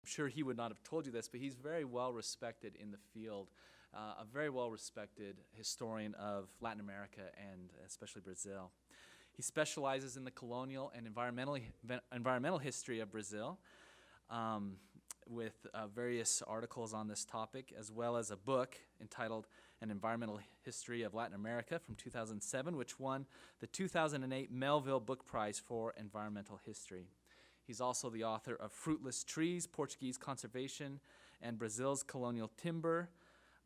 sure he would not have told you this, but he's very well respected in the field, a very well respected historian of Latin America and especially Brazil. He specializes in the colonial and environmental history of Brazil, with various articles on this topic, as well as a book entitled An Environmental History of Latin America from 2007, which won the 2008 Melville Book Prize for Environmental History. He's also the author of Fruitless Trees, Portuguese Conservation, and Brazil's Colonial Timber,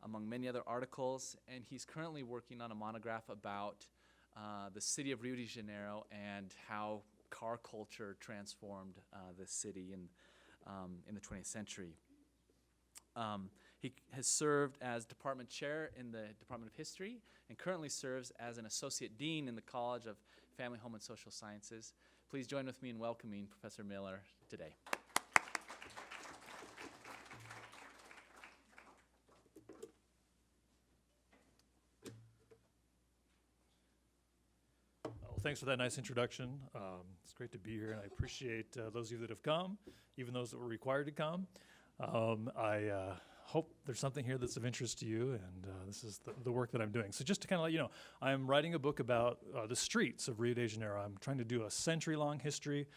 among many other articles, and he's currently working on a monograph about the city of Rio de Janeiro and how car culture transformed the city in the 20th century. He has served as department chair in the Department of History and currently serves as an associate dean in the College of Family, Home, and Social Sciences. Please join with me in welcoming Professor Miller today. Thanks for that nice introduction. It's great to be here, and I appreciate those of you that have come, even those that were required to come. I hope there's something here that's of interest to you, and this is the work that I'm doing. So just to kind of let you know, I'm writing a book about the streets of Rio de Janeiro. I'm trying to do a century-long history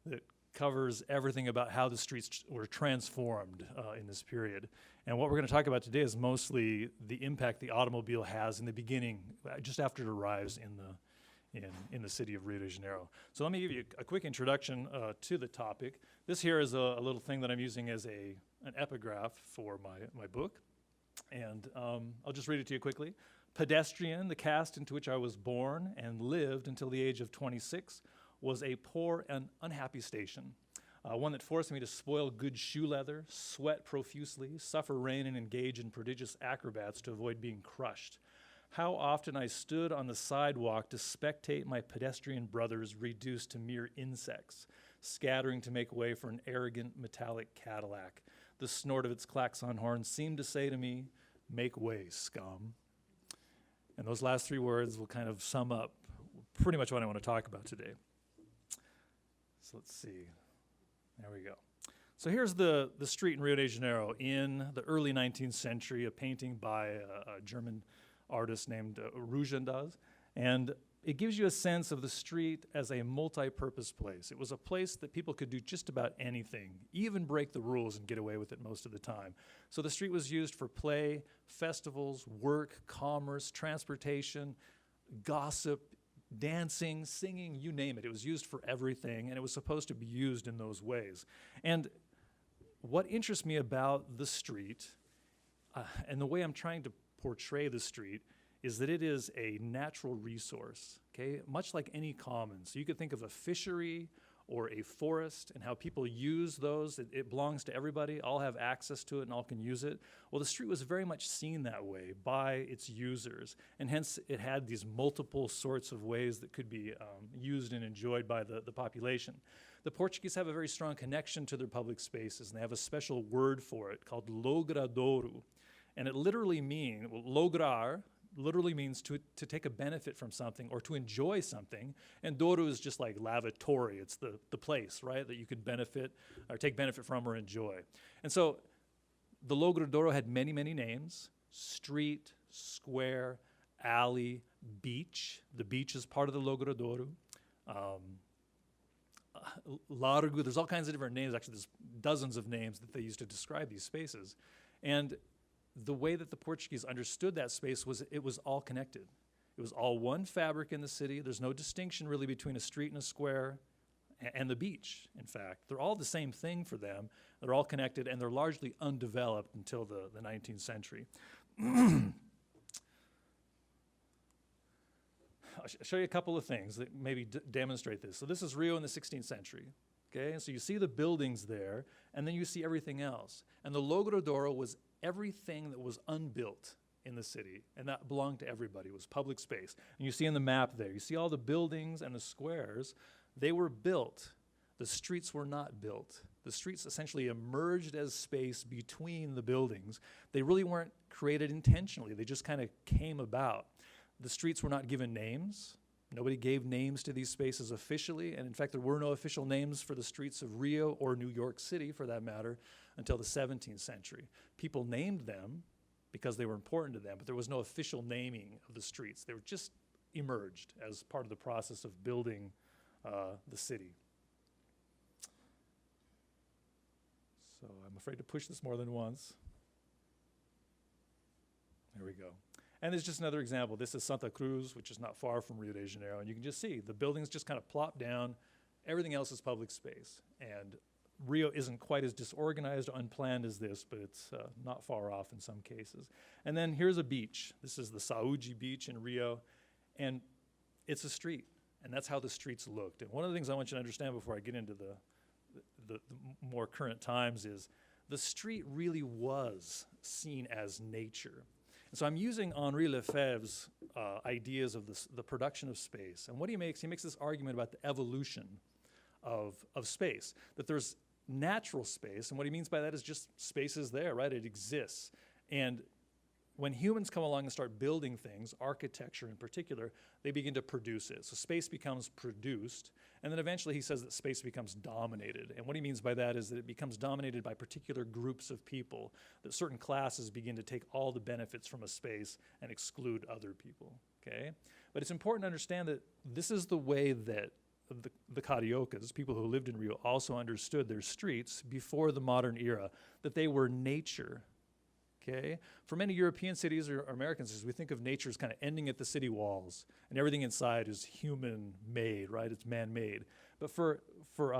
that covers everything about how the streets were transformed in this period. And what we're going to talk about today is mostly the impact the automobile has in the beginning, just after it arrives in the city of Rio de Janeiro. So let me give you a quick introduction to the topic. This here is a little thing that I'm using as an epigraph for my book. And I'll just read it to you quickly. Pedestrian, the caste into which I was born and lived until the age of 26, was a poor and unhappy station. One that forced me to spoil good shoe leather, sweat profusely, suffer rain, and engage in prodigious acrobats to avoid being crushed. How often I stood on the sidewalk to spectate my pedestrian brothers reduced to mere insects, scattering to make way for an arrogant metallic Cadillac. The snort of its klaxon horn seemed to say to me, "Make way, scum." And those last three words will kind of sum up pretty much what I want to talk about today. So let's see. There we go. So here's the street in Rio de Janeiro in the early 19th century, a painting by a German artist named Rugendas, and it gives you a sense of the street as a multi-purpose place. It was a place that people could do just about anything, even break the rules and get away with it most of the time. So the street was used for play, festivals, work, commerce, transportation, gossip, dancing, singing, you name it. It was used for everything, and it was supposed to be used in those ways. And what interests me about the street, and the way I'm trying to portray the street, is that it is a natural resource, okay? Much like any common. So you could think of a fishery or a forest and how people use those. It belongs to everybody. All have access to it and all can use it. Well, the street was very much seen that way by its users, and hence it had these multiple sorts of ways that could be used and enjoyed by the population. The Portuguese have a very strong connection to their public spaces, and they have a special word for it called logradouro. And it literally means, lograr literally means to take a benefit from something or to enjoy something. And douro is just like lavatory. It's the place, right, that you could benefit or take benefit from or enjoy. And so the logradouro had many, many names: street, square, alley, beach. The beach is part of the logradouro. Largo, there's all kinds of different names. Actually, there's dozens of names that they used to describe these spaces. And the way that the Portuguese understood that space was it was all connected. It was all one fabric in the city. There's no distinction really between a street and a square and the beach, in fact. They're all the same thing for them. They're all connected, and they're largely undeveloped until the 19th century. I'll show you a couple of things that maybe demonstrate this. So this is Rio in the 16th century. Okay, and so you see the buildings there, and then you see everything else. And the logradouro was everything that was unbuilt in the city, and that belonged to everybody. It was public space. And you see in the map there, you see all the buildings and the squares. They were built. The streets were not built. The streets essentially emerged as space between the buildings. They really weren't created intentionally. They just kind of came about. The streets were not given names. Nobody gave names to these spaces officially, and in fact, there were no official names for the streets of Rio or New York City, for that matter, until the 17th century. People named them because they were important to them, but there was no official naming of the streets. They were just emerged as part of the process of building the city. So I'm afraid to push this more than once. There we go. And there's just another example. This is Santa Cruz, which is not far from Rio de Janeiro. And you can just see the buildings just kind of plop down. Everything else is public space. And Rio isn't quite as disorganized or unplanned as this, but it's not far off in some cases. And then here's a beach. This is the Saúde Beach in Rio. And it's a street. And that's how the streets looked. And one of the things I want you to understand before I get into the more current times is the street really was seen as nature. So I'm using Henri Lefebvre's ideas of the production of space. And what he makes this argument about the evolution of space, that there's natural space, and what he means by that is just space is there, right? It exists. And when humans come along and start building things, architecture in particular, they begin to produce it. So space becomes produced, and then eventually he says that space becomes dominated. And what he means by that is that it becomes dominated by particular groups of people, that certain classes begin to take all the benefits from a space and exclude other people, okay? But it's important to understand that this is the way that the Cariocas, people who lived in Rio, also understood their streets before the modern era, that they were nature. Okay? For many European cities or American cities, we think of nature as kind of ending at the city walls, and everything inside is human-made, right? It's man-made. But for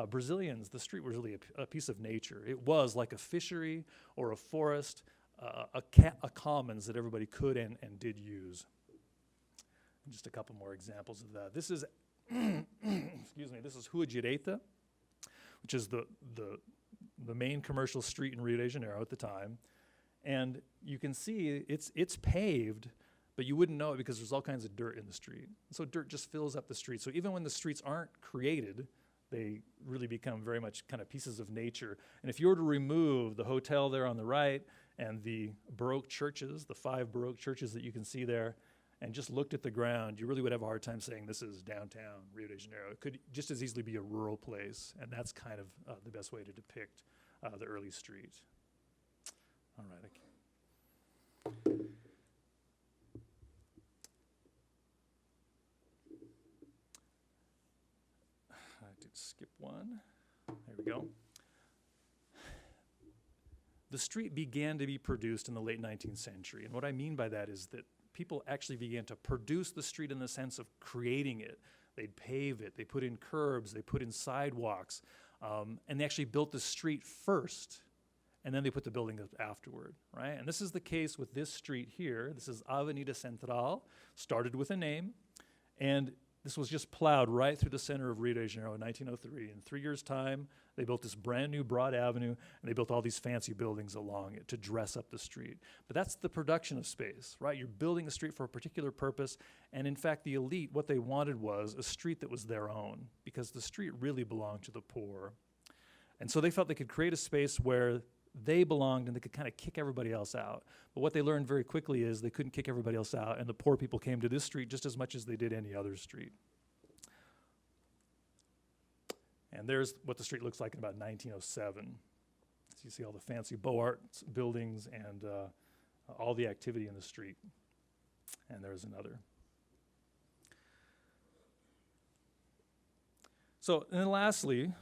Brazilians, the street was really a piece of nature. It was like a fishery or a forest, a commons that everybody could and did use. And just a couple more examples of that. This is, excuse me, this is Rua Direita, which is the main commercial street in Rio de Janeiro at the time. And you can see it's paved, but you wouldn't know it because there's all kinds of dirt in the street. So dirt just fills up the street. So even when the streets aren't created, they really become very much kind of pieces of nature. And if you were to remove the hotel there on the right and the Baroque churches, the 5 Baroque churches that you can see there, and just looked at the ground, you really would have a hard time saying this is downtown Rio de Janeiro. It could just as easily be a rural place, and that's kind of the best way to depict the early street. All right. I did skip one. There we go. The street began to be produced in the late 19th century. And what I mean by that is that people actually began to produce the street in the sense of creating it. They'd pave it. They put in curbs. They put in sidewalks. And they actually built the street first. And then they put the building up afterward, right? And this is the case with this street here. This is Avenida Central, started with a name, and this was just plowed right through the center of Rio de Janeiro in 1903. In 3 years' time, they built this brand new broad avenue, and they built all these fancy buildings along it to dress up the street. But that's the production of space, right? You're building a street for a particular purpose, and in fact, the elite, what they wanted was a street that was their own, because the street really belonged to the poor. And so they felt they could create a space where they belonged and they could kind of kick everybody else out. But what they learned very quickly is they couldn't kick everybody else out, and the poor people came to this street just as much as they did any other street. And there's what the street looks like in about 1907. So you see all the fancy Beaux Arts buildings and all the activity in the street. And there's another. So, and then lastly,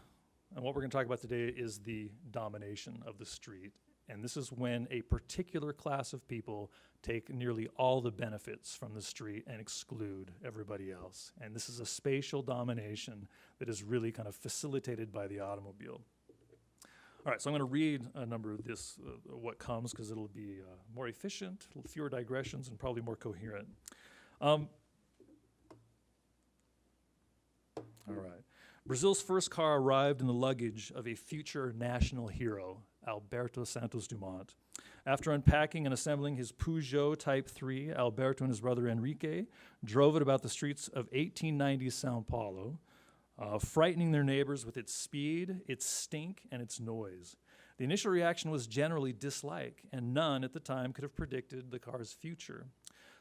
and what we're going to talk about today is the domination of the street. And this is when a particular class of people take nearly all the benefits from the street and exclude everybody else. And this is a spatial domination that is really kind of facilitated by the automobile. All right, so I'm going to read a number of this, what comes, because it'll be more efficient, fewer digressions, and probably more coherent. All right. Brazil's first car arrived in the luggage of a future national hero, Alberto Santos Dumont. After unpacking and assembling his Peugeot Type 3, Alberto and his brother Enrique drove it about the streets of 1890s Sao Paulo, frightening their neighbors with its speed, its stink, and its noise. The initial reaction was generally dislike, and none at the time could have predicted the car's future.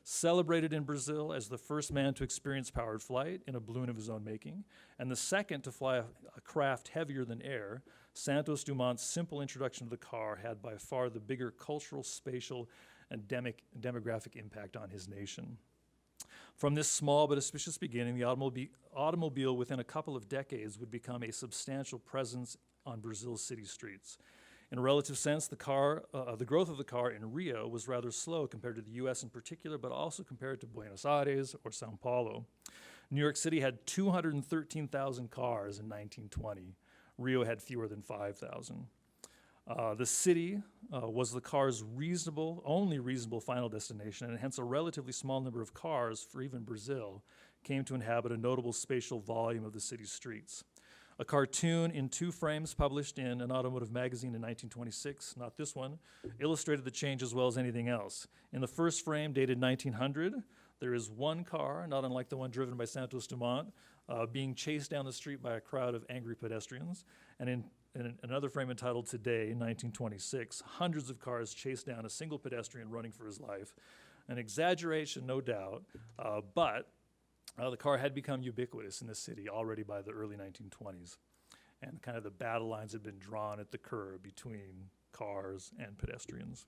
celebrated in Brazil as the first man to experience powered flight in a balloon of his own making, and the second to fly a craft heavier than air, Santos Dumont's simple introduction to the car had by far the bigger cultural, spatial, and demographic impact on his nation. From this small but auspicious beginning, the automobile within a couple of decades would become a substantial presence on Brazil's city streets. In a relative sense, the growth of the car in Rio was rather slow compared to the US in particular, but also compared to Buenos Aires or Sao Paulo. New York City had 213,000 cars in 1920. Rio had fewer than 5,000. The city was the car's only reasonable final destination, and hence a relatively small number of cars for even Brazil came to inhabit a notable spatial volume of the city's streets. A cartoon in 2 frames published in an automotive magazine in 1926, not this one, illustrated the change as well as anything else. In the first frame, dated 1900, there is one car, not unlike the one driven by Santos Dumont, being chased down the street by a crowd of angry pedestrians. And in another frame entitled Today, 1926, hundreds of cars chased down a single pedestrian running for his life. An exaggeration, no doubt, but the car had become ubiquitous in the city already by the early 1920s. And kind of the battle lines had been drawn at the curb between cars and pedestrians.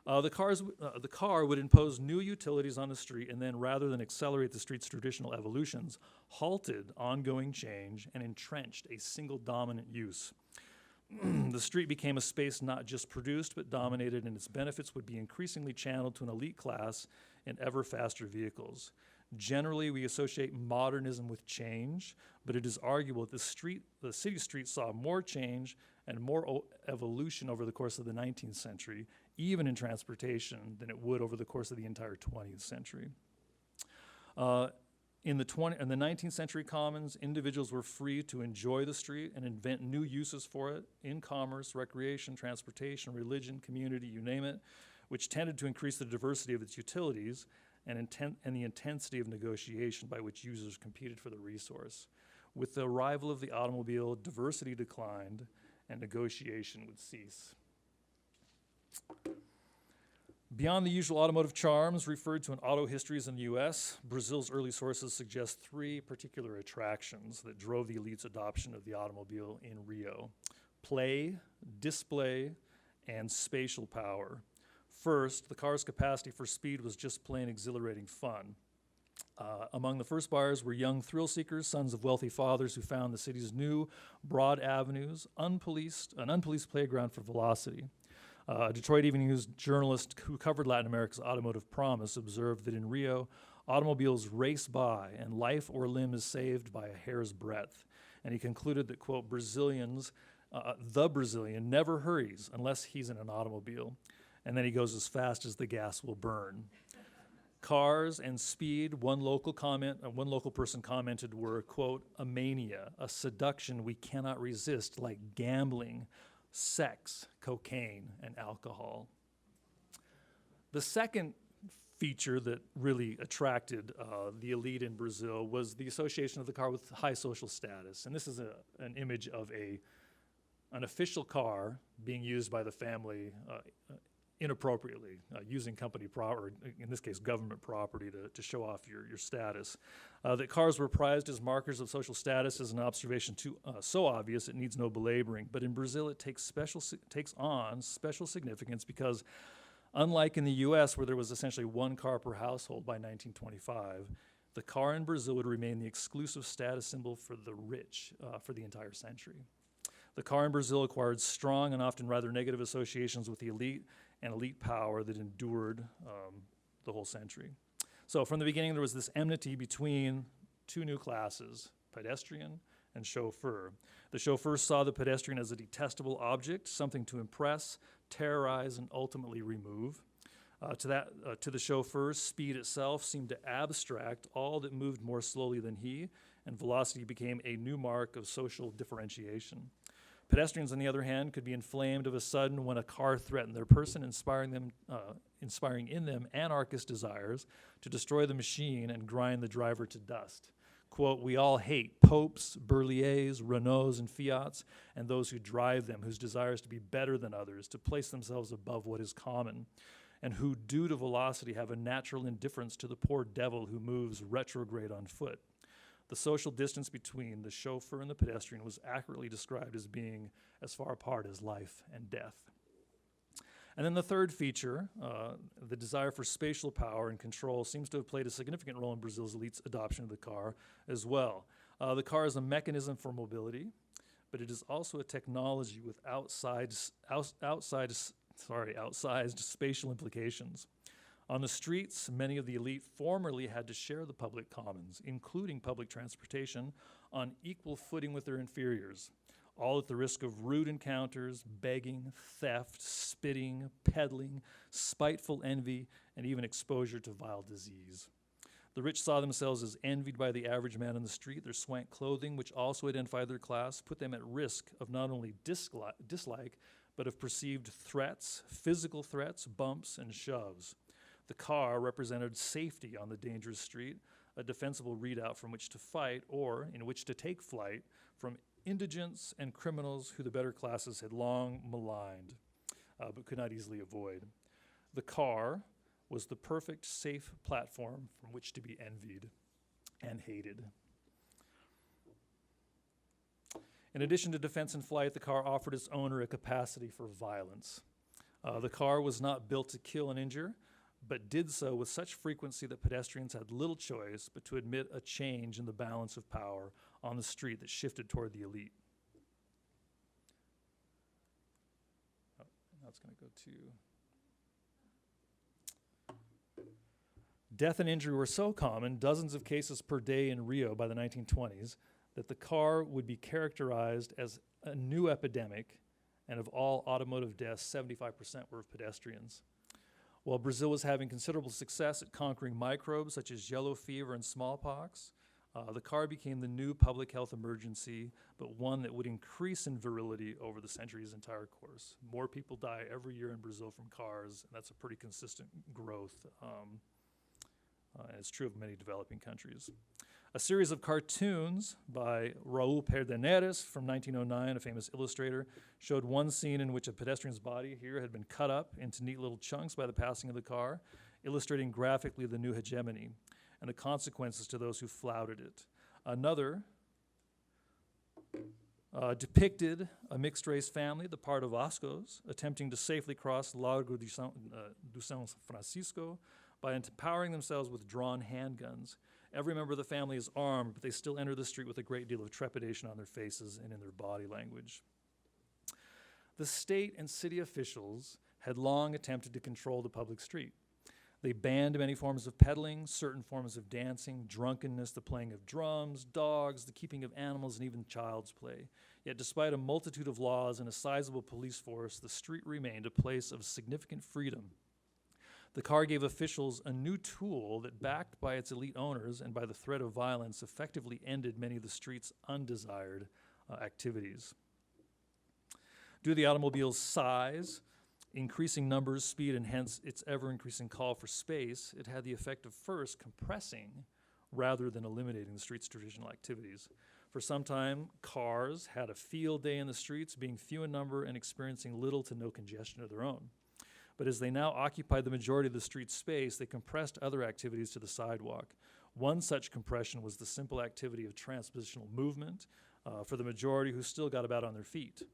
The car would impose new utilities on the street and then, rather than accelerate the street's traditional evolutions, halted ongoing change and entrenched a single dominant use. The street became a space not just produced but dominated, and its benefits would be increasingly channeled to an elite class in ever faster vehicles. Generally, we associate modernism with change, but it is arguable that the city street saw more change and more evolution over the course of the 19th century, even in transportation, than it would over the course of the entire 20th century. In the 19th century commons, individuals were free to enjoy the street and invent new uses for it in commerce, recreation, transportation, religion, community, you name it, which tended to increase the diversity of its utilities and the intensity of negotiation by which users competed for the resource. With the arrival of the automobile, diversity declined and negotiation would cease. Beyond the usual automotive charms referred to in auto histories in the US, Brazil's early sources suggest 3 particular attractions that drove the elite's adoption of the automobile in Rio: play, display, and spatial power. First, the car's capacity for speed was just plain exhilarating fun. Among the first buyers were young thrill seekers, sons of wealthy fathers who found the city's new, broad avenues an unpoliced playground for velocity. A Detroit Evening News journalist who covered Latin America's automotive promise observed that in Rio, automobiles race by and life or limb is saved by a hair's breadth. And he concluded that, quote, the Brazilian never hurries unless he's in an automobile. And then he goes as fast as the gas will burn. Cars and speed, one local person commented, were, quote, a mania, a seduction we cannot resist, like gambling, sex, cocaine, and alcohol. The second feature that really attracted the elite in Brazil was the association of the car with high social status. And this is an image of an official car being used by the family inappropriately, using company property, in this case government property, to show off your status. That cars were prized as markers of social status is an observation so obvious it needs no belaboring. But in Brazil it takes on special significance because, unlike in the US where there was essentially one car per household by 1925, the car in Brazil would remain the exclusive status symbol for the rich for the entire century. The car in Brazil acquired strong and often rather negative associations with the elite and elite power that endured the whole century. So from the beginning, there was this enmity between 2 new classes, pedestrian and chauffeur. The chauffeur saw the pedestrian as a detestable object, something to impress, terrorize, and ultimately remove. To the chauffeur, speed itself seemed to abstract all that moved more slowly than he, and velocity became a new mark of social differentiation. Pedestrians, on the other hand, could be inflamed of a sudden when a car threatened their person, inspiring in them anarchist desires to destroy the machine and grind the driver to dust. Quote, we all hate popes, Berliers, Renaults, and Fiats, and those who drive them, whose desires to be better than others, to place themselves above what is common. and who, due to velocity, have a natural indifference to the poor devil who moves retrograde on foot. The social distance between the chauffeur and the pedestrian was accurately described as being as far apart as life and death. And then the third feature, the desire for spatial power and control, seems to have played a significant role in Brazil's elite's adoption of the car as well. The car is a mechanism for mobility, but it is also a technology with outsized spatial implications. On the streets, many of the elite formerly had to share the public commons, including public transportation, on equal footing with their inferiors, all at the risk of rude encounters, begging, theft, spitting, peddling, spiteful envy, and even exposure to vile disease. The rich saw themselves as envied by the average man on the street. Their swank clothing, which also identified their class, put them at risk of not only dislike, but of perceived threats, physical threats, bumps, and shoves. The car represented safety on the dangerous street, a defensible redoubt from which to fight or in which to take flight from indigents and criminals who the better classes had long maligned, but could not easily avoid. The car was the perfect, safe platform from which to be envied and hated. In addition to defense and flight, the car offered its owner a capacity for violence. The car was not built to kill and injure, but did so with such frequency that pedestrians had little choice but to admit a change in the balance of power on the street that shifted toward the elite. Oh, now it's going to go to... Death and injury were so common, dozens of cases per day in Rio by the 1920s, that the car would be characterized as a new epidemic, and of all automotive deaths, 75% were of pedestrians. While Brazil was having considerable success at conquering microbes such as yellow fever and smallpox, the car became the new public health emergency, but one that would increase in virility over the century's entire course. More people die every year in Brazil from cars, and that's a pretty consistent growth. And it's true of many developing countries. A series of cartoons by Raul Perdeneres from 1909, a famous illustrator, showed one scene in which a pedestrian's body here had been cut up into neat little chunks by the passing of the car, illustrating graphically the new hegemony and the consequences to those who flouted it. Another depicted a mixed-race family, the part of Vascos, attempting to safely cross Largo do São Francisco by empowering themselves with drawn handguns. Every member of the family is armed, but they still enter the street with a great deal of trepidation on their faces and in their body language. The state and city officials had long attempted to control the public street. They banned many forms of peddling, certain forms of dancing, drunkenness, the playing of drums, dogs, the keeping of animals, and even child's play. Yet despite a multitude of laws and a sizable police force, the street remained a place of significant freedom. The car gave officials a new tool that, backed by its elite owners and by the threat of violence, effectively ended many of the street's undesired activities. Due to the automobile's size, increasing numbers, speed, and hence its ever-increasing call for space, it had the effect of first compressing rather than eliminating the street's traditional activities. For some time, cars had a field day in the streets, being few in number and experiencing little to no congestion of their own. But as they now occupied the majority of the street space, they compressed other activities to the sidewalk. One such compression was the simple activity of transpositional movement for the majority who still got about on their feet.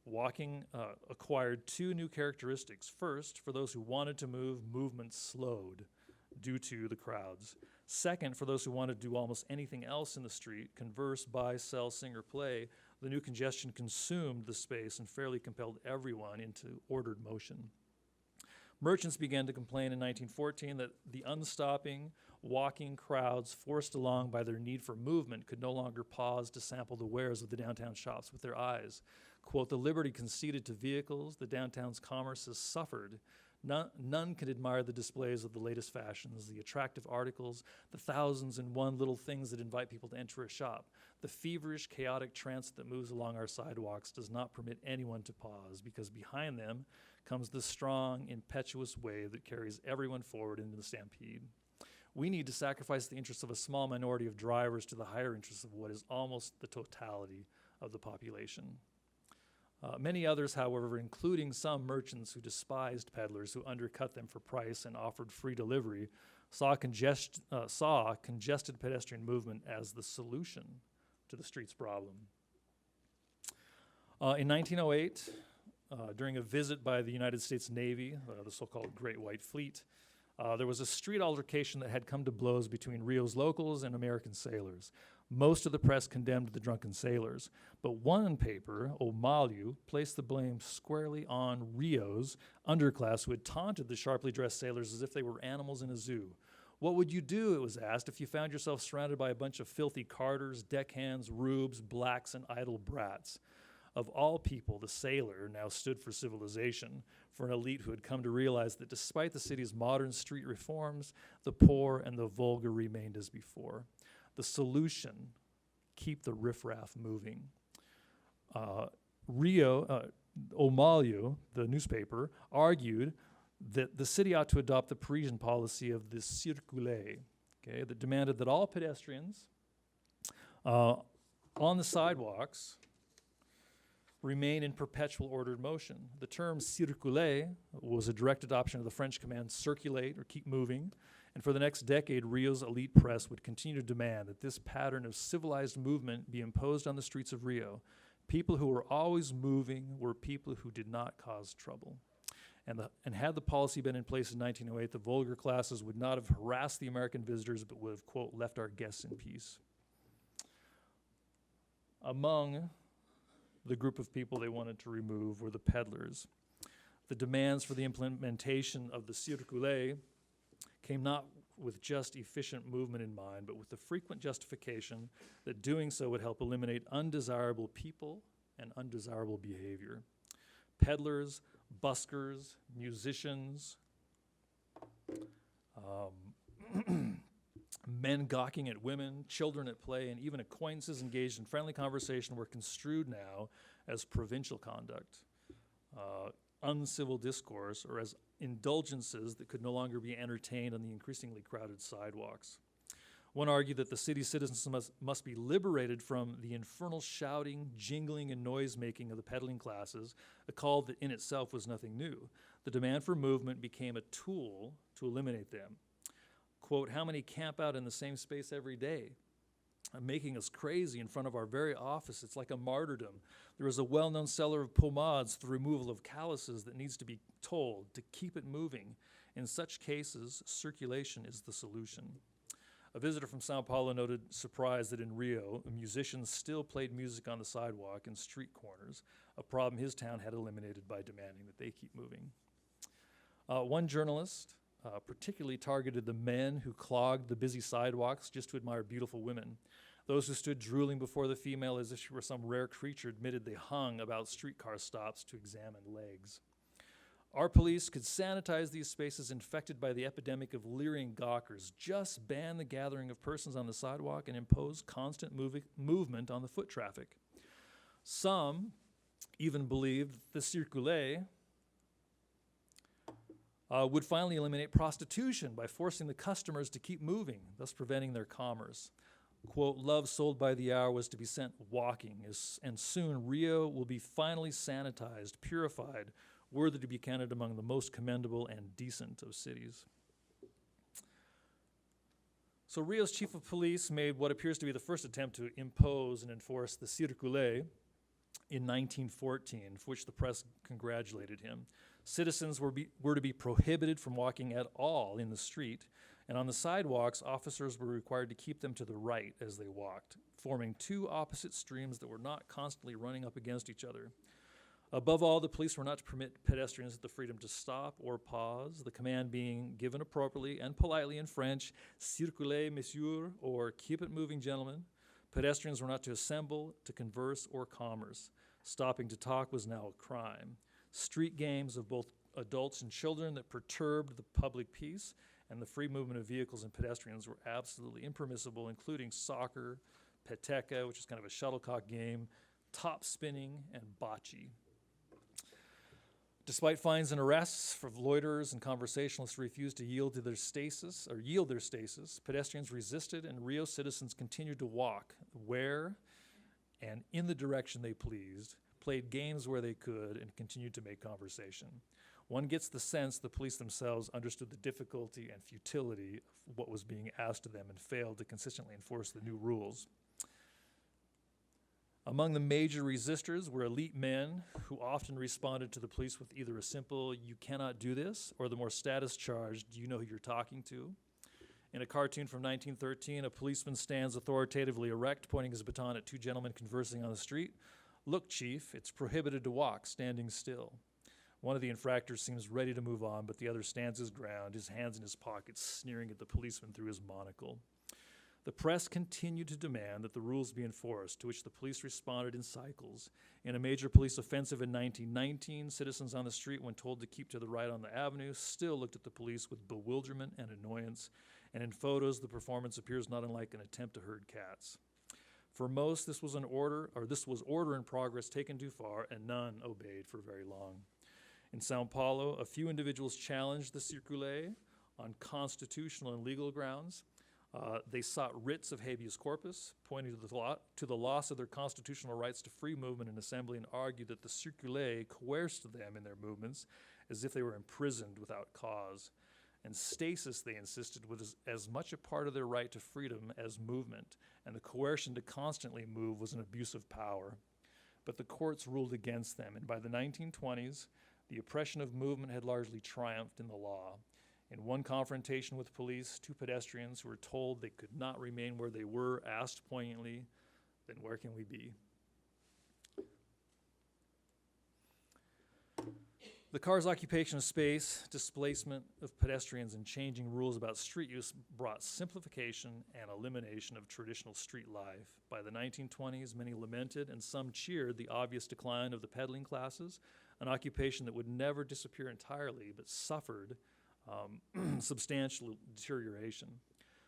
Walking acquired two new characteristics. First, for those who wanted to move, movement slowed due to the crowds. Second, for those who wanted to do almost anything else in the street, converse, buy, sell, sing, or play, the new congestion consumed the space and fairly compelled everyone into ordered motion. Merchants began to complain in 1914 that the unstopping, walking crowds forced along by their need for movement could no longer pause to sample the wares of the downtown shops with their eyes. Quote, the liberty conceded to vehicles, the downtown's commerce has suffered. None can admire the displays of the latest fashions, the attractive articles, the 1,001 little things that invite people to enter a shop. The feverish, chaotic trance that moves along our sidewalks does not permit anyone to pause, because behind them comes the strong, impetuous wave that carries everyone forward into the stampede. We need to sacrifice the interests of a small minority of drivers to the higher interests of what is almost the totality of the population. Many others, however, including some merchants who despised peddlers who undercut them for price and offered free delivery, saw congested pedestrian movement as the solution to the street's problem. In 1908, during a visit by the United States Navy, the so-called Great White Fleet, there was a street altercation that had come to blows between Rio's locals and American sailors. Most of the press condemned the drunken sailors, but one paper, O Malio, placed the blame squarely on Rio's underclass who had taunted the sharply dressed sailors as if they were animals in a zoo. What would you do, it was asked, if you found yourself surrounded by a bunch of filthy carters, deckhands, rubes, blacks, and idle brats? Of all people, the sailor now stood for civilization, for an elite who had come to realize that despite the city's modern street reforms, the poor and the vulgar remained as before. The solution, keep the riffraff moving. Omalio, the newspaper, argued that the city ought to adopt the Parisian policy of the circuler, okay, that demanded that all pedestrians on the sidewalks remain in perpetual ordered motion. The term circuler was a direct adoption of the French command circulate or keep moving, and for the next decade, Rio's elite press would continue to demand that this pattern of civilized movement be imposed on the streets of Rio. People who were always moving were people who did not cause trouble. And had the policy been in place in 1908, the vulgar classes would not have harassed the American visitors, but would have, quote, left our guests in peace. Among the group of people they wanted to remove were the peddlers. The demands for the implementation of the circuler came not with just efficient movement in mind, but with the frequent justification that doing so would help eliminate undesirable people and undesirable behavior. Peddlers, buskers, musicians, men gawking at women, children at play, and even acquaintances engaged in friendly conversation were construed now as provincial conduct, uncivil discourse, or as indulgences that could no longer be entertained on the increasingly crowded sidewalks. One argued that the city citizens must be liberated from the infernal shouting, jingling, and noise-making of the peddling classes, a call that in itself was nothing new. The demand for movement became a tool to eliminate them. Quote, how many camp out in the same space every day, making us crazy in front of our very office? It's like a martyrdom. There is a well-known seller of pomades for the removal of calluses that needs to be told to keep it moving. In such cases, circulation is the solution. A visitor from Sao Paulo noted surprise that in Rio, musicians still played music on the sidewalk and street corners, a problem his town had eliminated by demanding that they keep moving. One journalist particularly targeted the men who clogged the busy sidewalks just to admire beautiful women. Those who stood drooling before the female as if she were some rare creature admitted they hung about streetcar stops to examine legs. Our police could sanitize these spaces infected by the epidemic of leering gawkers, just ban the gathering of persons on the sidewalk, and impose constant movement on the foot traffic. Some even believed the circuler would finally eliminate prostitution by forcing the customers to keep moving, thus preventing their commerce. Quote, love sold by the hour was to be sent walking, and soon Rio will be finally sanitized, purified, worthy to be counted among the most commendable and decent of cities. So Rio's chief of police made what appears to be the first attempt to impose and enforce the circuler in 1914, for which the press congratulated him. Citizens were to be prohibited from walking at all in the street, and on the sidewalks, officers were required to keep them to the right as they walked, forming two opposite streams that were not constantly running up against each other. Above all, the police were not to permit pedestrians the freedom to stop or pause, the command being given appropriately and politely in French, circulez, messieurs, or keep it moving, gentlemen. Pedestrians were not to assemble, to converse, or commerce. Stopping to talk was now a crime. Street games of both adults and children that perturbed the public peace and the free movement of vehicles and pedestrians were absolutely impermissible, including soccer, peteca, which is kind of a shuttlecock game, top spinning, and bocce. Despite fines and arrests for loiterers and conversationalists who refused to yield their stasis, pedestrians resisted, and Rio citizens continued to walk where and in the direction they pleased played games where they could and continued to make conversation. One gets the sense the police themselves understood the difficulty and futility of what was being asked of them and failed to consistently enforce the new rules. Among the major resistors were elite men who often responded to the police with either a simple, "You cannot do this," or the more status-charged, "Do you know who you're talking to?" In a cartoon from 1913, a policeman stands authoritatively erect, pointing his baton at two gentlemen conversing on the street. "Look, Chief, it's prohibited to walk standing still." One of the infractors seems ready to move on, but the other stands his ground, his hands in his pockets, sneering at the policeman through his monocle. The press continued to demand that the rules be enforced, to which the police responded in cycles. In a major police offensive in 1919, citizens on the street, when told to keep to the right on the avenue, still looked at the police with bewilderment and annoyance, and in photos, the performance appears not unlike an attempt to herd cats. For most, this was order in progress taken too far, and none obeyed for very long. In Sao Paulo, a few individuals challenged the circulaire on constitutional and legal grounds. They sought writs of habeas corpus, pointing to the loss of their constitutional rights to free movement and assembly, and argued that the circulaire coerced them in their movements as if they were imprisoned without cause. And stasis, they insisted, was as much a part of their right to freedom as movement, and the coercion to constantly move was an abuse of power. But the courts ruled against them, and by the 1920s, the oppression of movement had largely triumphed in the law. In one confrontation with police, two pedestrians who were told they could not remain where they were asked poignantly, "Then where can we be?" The car's occupation of space, displacement of pedestrians, and changing rules about street use brought simplification and elimination of traditional street life. By the 1920s, many lamented and some cheered the obvious decline of the peddling classes, an occupation that would never disappear entirely but suffered substantial deterioration.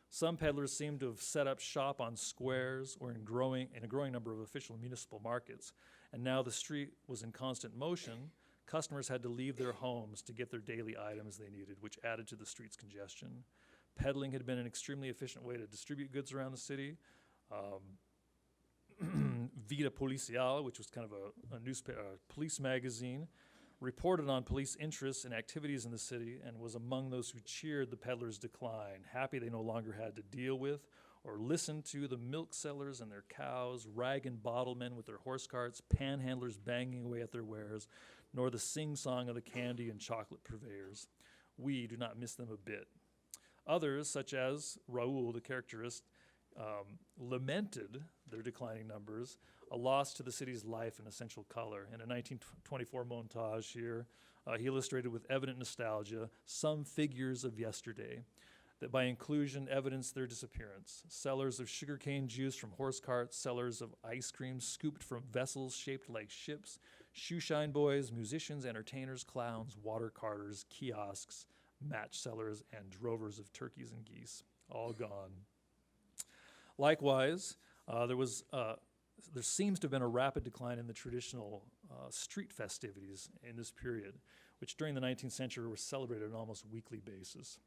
Some peddlers seemed to have set up shop on squares or in a growing number of official municipal markets, and now the street was in constant motion. Customers had to leave their homes to get their daily items they needed, which added to the street's congestion. Peddling had been an extremely efficient way to distribute goods around the city. Vida Policial, which was kind of a police magazine, reported on police interests and activities in the city and was among those who cheered the peddlers' decline, happy they no longer had to deal with or listen to the milk sellers and their cows, rag and bottle men with their horse carts, panhandlers banging away at their wares, nor the sing-song of the candy and chocolate purveyors. We do not miss them a bit. Others, such as Raoul, the caricaturist, lamented their declining numbers, a loss to the city's life and essential color. In a 1924 montage here, he illustrated with evident nostalgia some figures of yesterday that by inclusion evidenced their disappearance. Sellers of sugarcane juice from horse carts, sellers of ice cream scooped from vessels shaped like ships, shoeshine boys, musicians, entertainers, clowns, water carters, kiosks, match sellers, and drovers of turkeys and geese, all gone. Likewise, there seems to have been a rapid decline in the traditional street festivities in this period, which during the 19th century were celebrated on an almost weekly basis.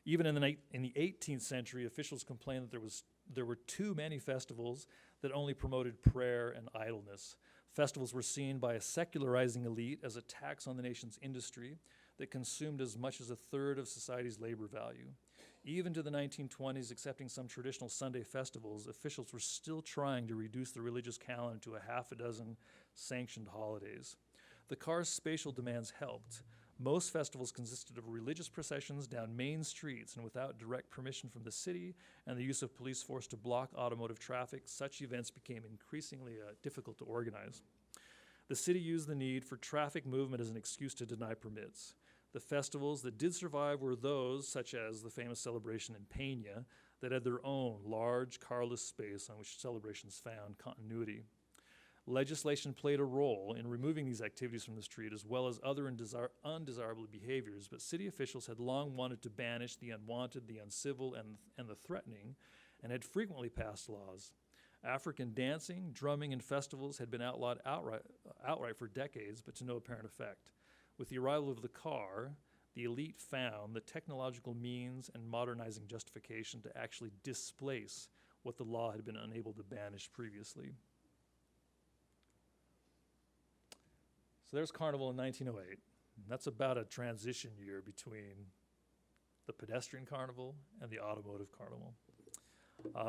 Even in the 18th century, officials complained that there were too many festivals that only promoted prayer and idleness. Festivals were seen by a secularizing elite as a tax on the nation's industry that consumed as much as a third of society's labor value. Even to the 1920s, accepting some traditional Sunday festivals, officials were still trying to reduce the religious calendar to a half a dozen sanctioned holidays. The car's spatial demands helped. Most festivals consisted of religious processions down main streets, and without direct permission from the city and the use of police force to block automotive traffic, such events became increasingly difficult to organize. The city used the need for traffic movement as an excuse to deny permits. The festivals that did survive were those, such as the famous celebration in Peña, that had their own large carless space on which celebrations found continuity. Legislation played a role in removing these activities from the street, as well as other undesirable behaviors, but city officials had long wanted to banish the unwanted, the uncivil, and the threatening, and had frequently passed laws. African dancing, drumming, and festivals had been outlawed outright for decades, but to no apparent effect. With the arrival of the car, the elite found the technological means and modernizing justification to actually displace what the law had been unable to banish previously. So there's Carnival in 1908. That's about a transition year between the pedestrian carnival and the automotive carnival.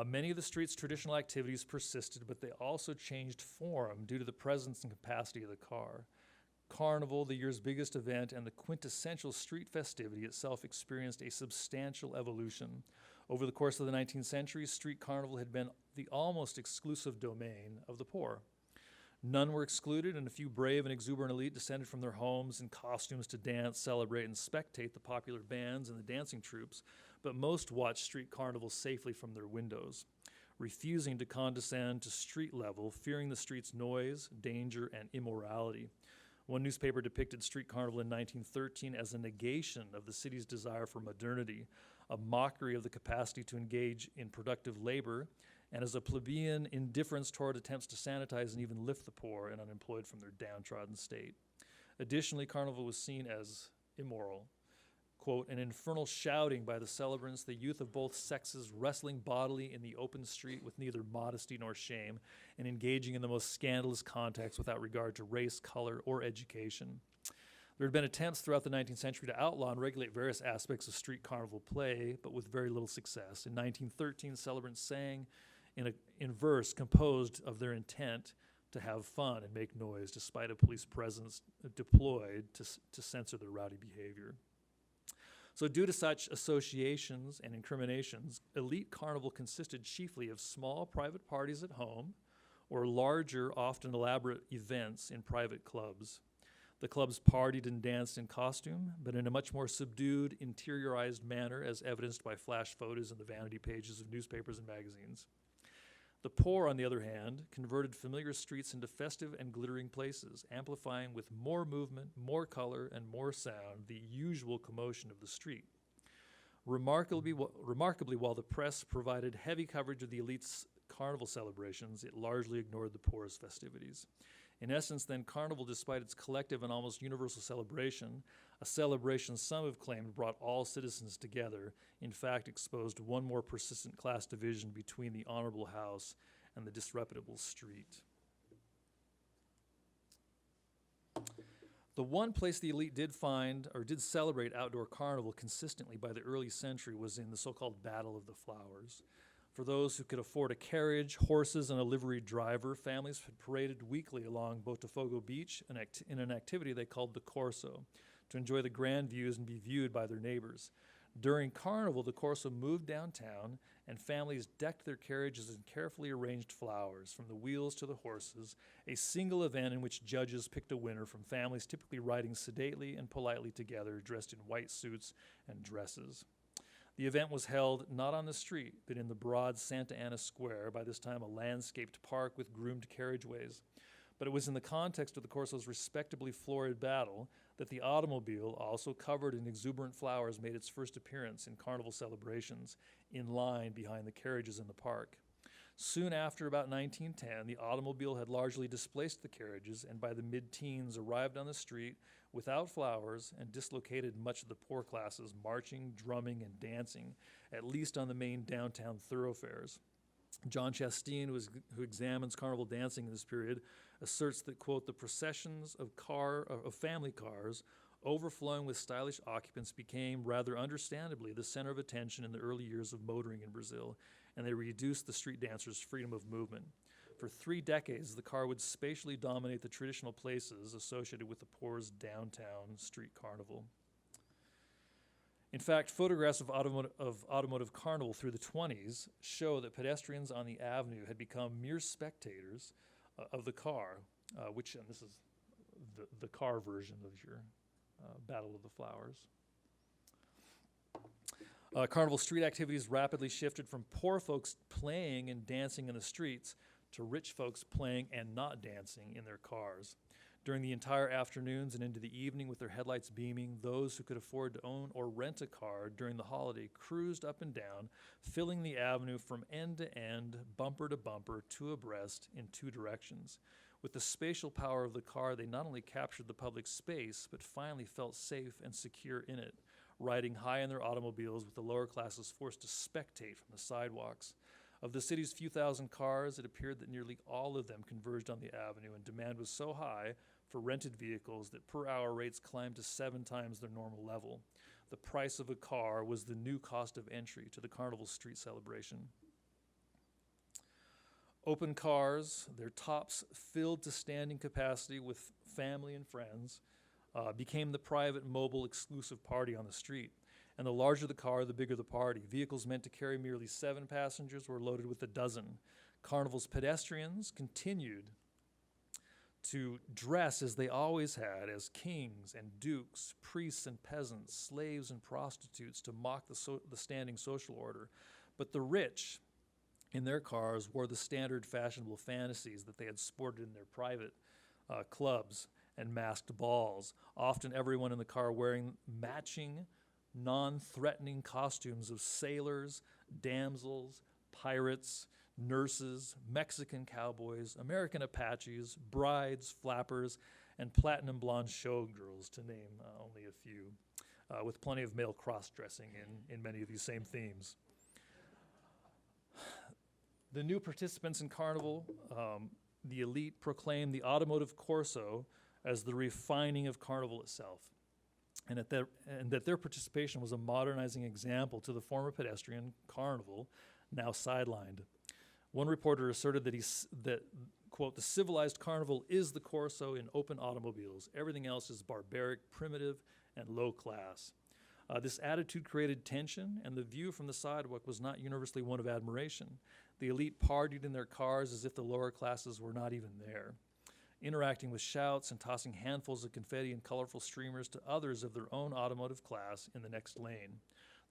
Many of the street's traditional activities persisted, but they also changed form due to the presence and capacity of the car. Carnival, the year's biggest event and the quintessential street festivity itself, experienced a substantial evolution. Over the course of the 19th century, street carnival had been the almost exclusive domain of the poor. None were excluded, and a few brave and exuberant elite descended from their homes in costumes to dance, celebrate, and spectate the popular bands and the dancing troupes, but most watched street carnival safely from their windows, refusing to condescend to street level, fearing the street's noise, danger, and immorality. One newspaper depicted street carnival in 1913 as a negation of the city's desire for modernity, a mockery of the capacity to engage in productive labor, and as a plebeian indifference toward attempts to sanitize and even lift the poor and unemployed from their downtrodden state. Additionally, carnival was seen as immoral. Quote, an infernal shouting by the celebrants, the youth of both sexes wrestling bodily in the open street with neither modesty nor shame, and engaging in the most scandalous contacts without regard to race, color, or education. There had been attempts throughout the 19th century to outlaw and regulate various aspects of street carnival play, but with very little success. In 1913, celebrants sang in verse composed of their intent to have fun and make noise, despite a police presence deployed to censor their rowdy behavior. So due to such associations and incriminations, elite carnival consisted chiefly of small private parties at home or larger, often elaborate events in private clubs. The clubs partied and danced in costume, but in a much more subdued, interiorized manner, as evidenced by flash photos in the vanity pages of newspapers and magazines. The poor, on the other hand, converted familiar streets into festive and glittering places, amplifying with more movement, more color, and more sound the usual commotion of the street. Remarkably, while the press provided heavy coverage of the elite's carnival celebrations, it largely ignored the poor's festivities. In essence, then, carnival, despite its collective and almost universal celebration, a celebration some have claimed brought all citizens together, in fact exposed one more persistent class division between the honorable house and the disreputable street. The one place the elite did find or did celebrate outdoor carnival consistently by the early century was in the so-called Battle of the Flowers. For those who could afford a carriage, horses, and a liveried driver, families had paraded weekly along Botafogo Beach in an activity they called the Corso, to enjoy the grand views and be viewed by their neighbors. During Carnival, the Corso moved downtown, and families decked their carriages in carefully arranged flowers, from the wheels to the horses, a single event in which judges picked a winner from families typically riding sedately and politely together, dressed in white suits and dresses. The event was held not on the street, but in the broad Santa Ana Square, by this time a landscaped park with groomed carriageways. But it was in the context of the Corso's respectably florid battle that the automobile, also covered in exuberant flowers, made its first appearance in carnival celebrations, in line behind the carriages in the park. Soon after, about 1910, the automobile had largely displaced the carriages, and by the mid-teens arrived on the street without flowers and dislocated much of the poor classes, marching, drumming, and dancing, at least on the main downtown thoroughfares. John Chasteen, who examines carnival dancing in this period, asserts that, quote, the processions of family cars overflowing with stylish occupants became, rather understandably, the center of attention in the early years of motoring in Brazil, and they reduced the street dancers' freedom of movement. For 3 decades, the car would spatially dominate the traditional places associated with the poor's downtown street carnival. In fact, photographs of automotive carnival through the 20s show that pedestrians on the avenue had become mere spectators of the car, and this is the car version of your Battle of the Flowers. Carnival street activities rapidly shifted from poor folks playing and dancing in the streets to rich folks playing and not dancing in their cars. During the entire afternoons and into the evening, with their headlights beaming, those who could afford to own or rent a car during the holiday cruised up and down, filling the avenue from end to end, bumper to bumper, two abreast in 2 directions. With the spatial power of the car, they not only captured the public space, but finally felt safe and secure in it, riding high in their automobiles with the lower classes forced to spectate from the sidewalks. Of the city's few thousand cars, it appeared that nearly all of them converged on the avenue, and demand was so high for rented vehicles that per hour rates climbed to 7 times their normal level. The price of a car was the new cost of entry to the Carnival street celebration. Open cars, their tops filled to standing capacity with family and friends, became the private, mobile, exclusive party on the street. And the larger the car, the bigger the party. Vehicles meant to carry merely 7 passengers were loaded with a dozen. Carnival's pedestrians continued to dress as they always had, as kings and dukes, priests and peasants, slaves and prostitutes, to mock the standing social order. But the rich, in their cars, wore the standard fashionable fantasies that they had sported in their private clubs and masked balls, often everyone in the car wearing matching, non-threatening costumes of sailors, damsels, pirates, nurses, Mexican cowboys, American Apaches, brides, flappers, and platinum blonde showgirls, to name only a few, with plenty of male cross-dressing in many of these same themes. The new participants in Carnival, the elite, proclaimed the automotive Corso as the refining of Carnival itself, and that their participation was a modernizing example to the former pedestrian Carnival, now sidelined. One reporter asserted that, quote, the civilized Carnival is the Corso in open automobiles. Everything else is barbaric, primitive, and low class. This attitude created tension, and the view from the sidewalk was not universally one of admiration. The elite partied in their cars as if the lower classes were not even there, interacting with shouts and tossing handfuls of confetti and colorful streamers to others of their own automotive class in the next lane.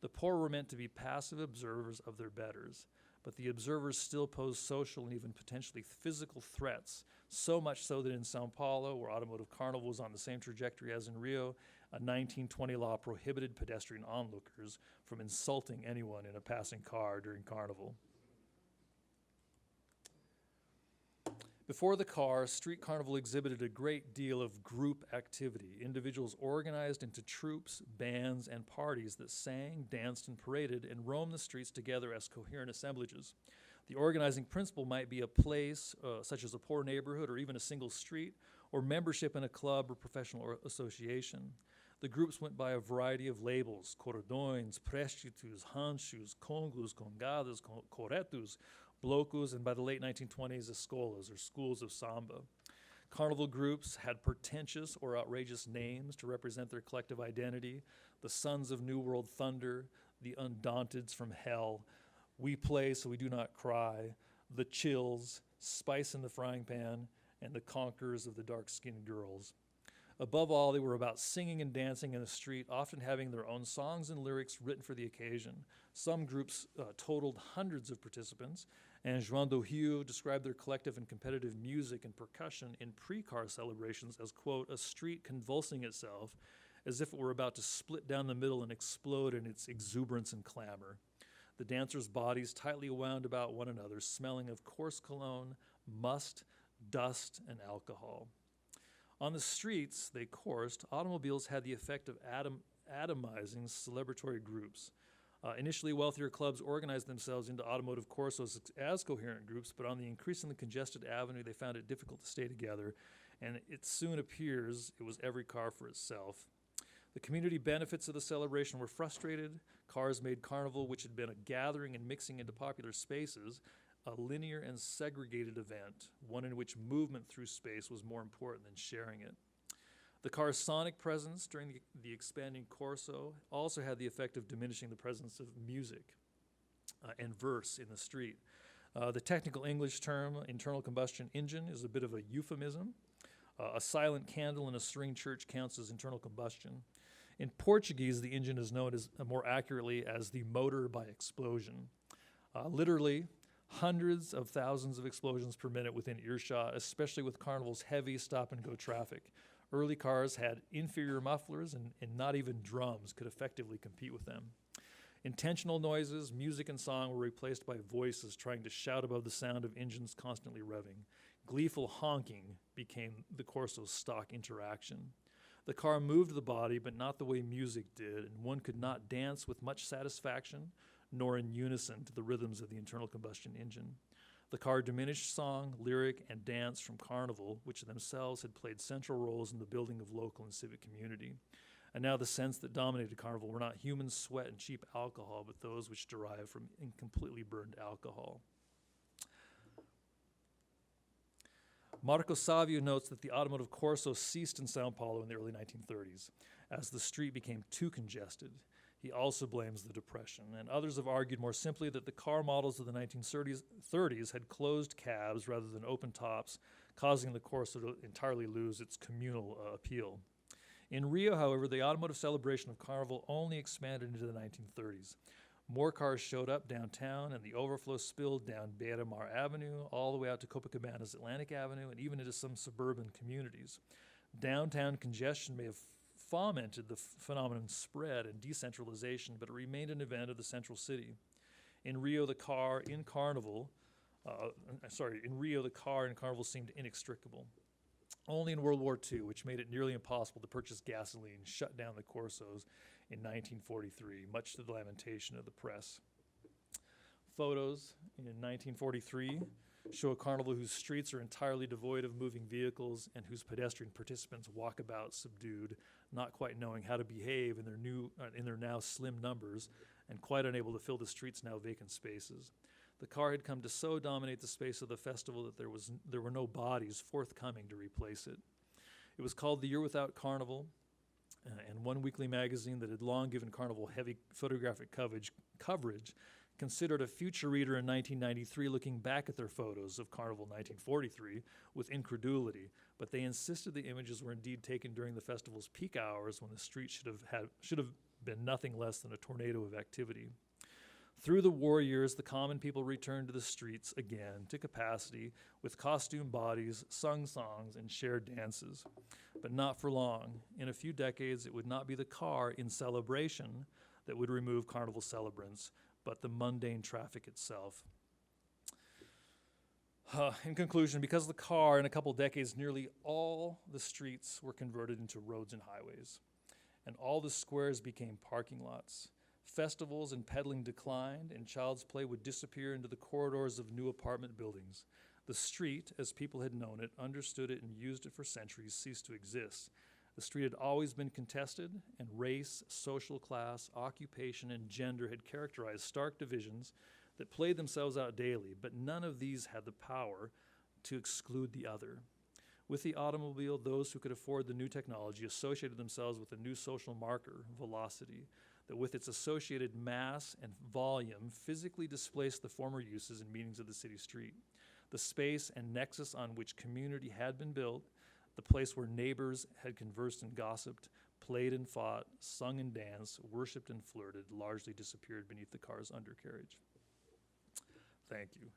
The poor were meant to be passive observers of their betters, but the observers still posed social and even potentially physical threats, so much so that in Sao Paulo, where automotive Carnival was on the same trajectory as in Rio, a 1920 law prohibited pedestrian onlookers from insulting anyone in a passing car during Carnival. Before the car, Street Carnival exhibited a great deal of group activity. Individuals organized into troops, bands, and parties that sang, danced, and paraded and roamed the streets together as coherent assemblages. The organizing principle might be a place, such as a poor neighborhood or even a single street, or membership in a club or professional association. The groups went by a variety of labels: cordões, prestitos, ranchos, congos, congadas, coretos, blocos, and by the late 1920s, escolas, or schools of samba. Carnival groups had pretentious or outrageous names to represent their collective identity: the Sons of New World Thunder, the Undaunteds from Hell, We Play So We Do Not Cry, the Chills, Spice in the Frying Pan, and the Conquerors of the Dark-Skinned Girls. Above all, they were about singing and dancing in the street, often having their own songs and lyrics written for the occasion. Some groups totaled hundreds of participants, and Shawn W described their collective and competitive music and percussion in pre-car celebrations as, quote, a street convulsing itself as if it were about to split down the middle and explode in its exuberance and clamor. The dancers' bodies tightly wound about one another, smelling of coarse cologne, must, dust, and alcohol. On the streets, they coursed, automobiles had the effect of atomizing celebratory groups. Initially, wealthier clubs organized themselves into automotive corsos as coherent groups, but on the increasingly congested avenue, they found it difficult to stay together, and it soon appears it was every car for itself. The community benefits of the celebration were frustrated. Cars made Carnival, which had been a gathering and mixing into popular spaces, a linear and segregated event, one in which movement through space was more important than sharing it. The car's sonic presence during the expanding Corso also had the effect of diminishing the presence of music and verse in the street. The technical English term internal combustion engine is a bit of a euphemism. A silent candle in a string church counts as internal combustion. In Portuguese, the engine is known as more accurately as the motor by explosion. Literally, hundreds of thousands of explosions per minute within earshot, especially with Carnival's heavy stop-and-go traffic. Early cars had inferior mufflers, and not even drums could effectively compete with them. Intentional noises, music, and song were replaced by voices trying to shout above the sound of engines constantly revving. Gleeful honking became the Corso's stock interaction. The car moved the body, but not the way music did, and one could not dance with much satisfaction nor in unison to the rhythms of the internal combustion engine. The car diminished song, lyric, and dance from Carnival, which themselves had played central roles in the building of local and civic community. And now the scents that dominated Carnival were not human sweat and cheap alcohol, but those which derived from incompletely burned alcohol. Marco Savio notes that the automotive corso ceased in Sao Paulo in the early 1930s, as the street became too congested. He also blames the Depression, and others have argued more simply that the car models of the 1930s had closed cabs rather than open tops, causing the corso to entirely lose its communal appeal. In Rio, however, the automotive celebration of Carnival only expanded into the 1930s. More cars showed up downtown, and the overflow spilled down Beira-Mar Avenue, all the way out to Copacabana's Atlantic Avenue, and even into some suburban communities. Downtown congestion may have fomented the phenomenon's spread and decentralization, but it remained an event of the central city. In Rio, the car in Carnival seemed inextricable. Only in World War II, which made it nearly impossible to purchase gasoline, shut down the Corsos in 1943, much to the lamentation of the press. Photos in 1943 show a carnival whose streets are entirely devoid of moving vehicles and whose pedestrian participants walk about subdued, not quite knowing how to behave in their now slim numbers, and quite unable to fill the streets' now vacant spaces. The car had come to so dominate the space of the festival that there were no bodies forthcoming to replace it. It was called The Year Without Carnival, and one weekly magazine that had long given Carnival heavy photographic coverage considered a future reader in 1993 looking back at their photos of Carnival 1943 with incredulity, but they insisted the images were indeed taken during the festival's peak hours when the street should have been nothing less than a tornado of activity. Through the war years, the common people returned to the streets again to capacity with costume bodies, sung songs, and shared dances. But not for long. In a few decades, it would not be the car in celebration that would remove Carnival celebrants, but the mundane traffic itself. In conclusion, because of the car, in a couple decades, nearly all the streets were converted into roads and highways, and all the squares became parking lots. Festivals and peddling declined, and child's play would disappear into the corridors of new apartment buildings. The street, as people had known it, understood it, and used it for centuries, ceased to exist. The street had always been contested, and race, social class, occupation, and gender had characterized stark divisions that played themselves out daily, but none of these had the power to exclude the other. With the automobile, those who could afford the new technology associated themselves with a new social marker, velocity, that with its associated mass and volume physically displaced the former uses and meanings of the city street. The space and nexus on which community had been built, the place where neighbors had conversed and gossiped, played and fought, sung and danced, worshipped and flirted, largely disappeared beneath the car's undercarriage. Thank you.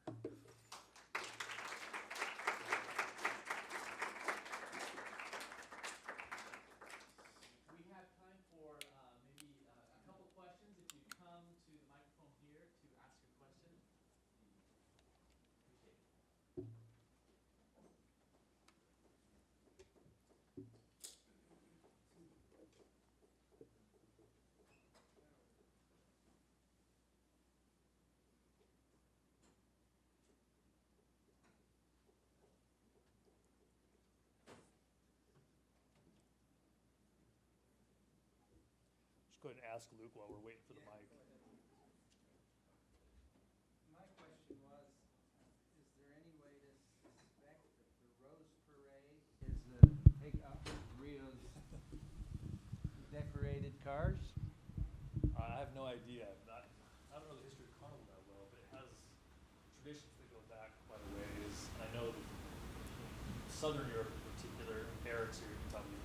Go ahead and ask Luke while we're waiting for the mic. My question was, is there any way to suspect that the Rose Parade is the take up Rio's decorated cars? I have no idea. I don't know the history of Carnival that well, but it has traditions that go back quite a ways. And I know that in Southern Europe in particular, Eric's here, you can probably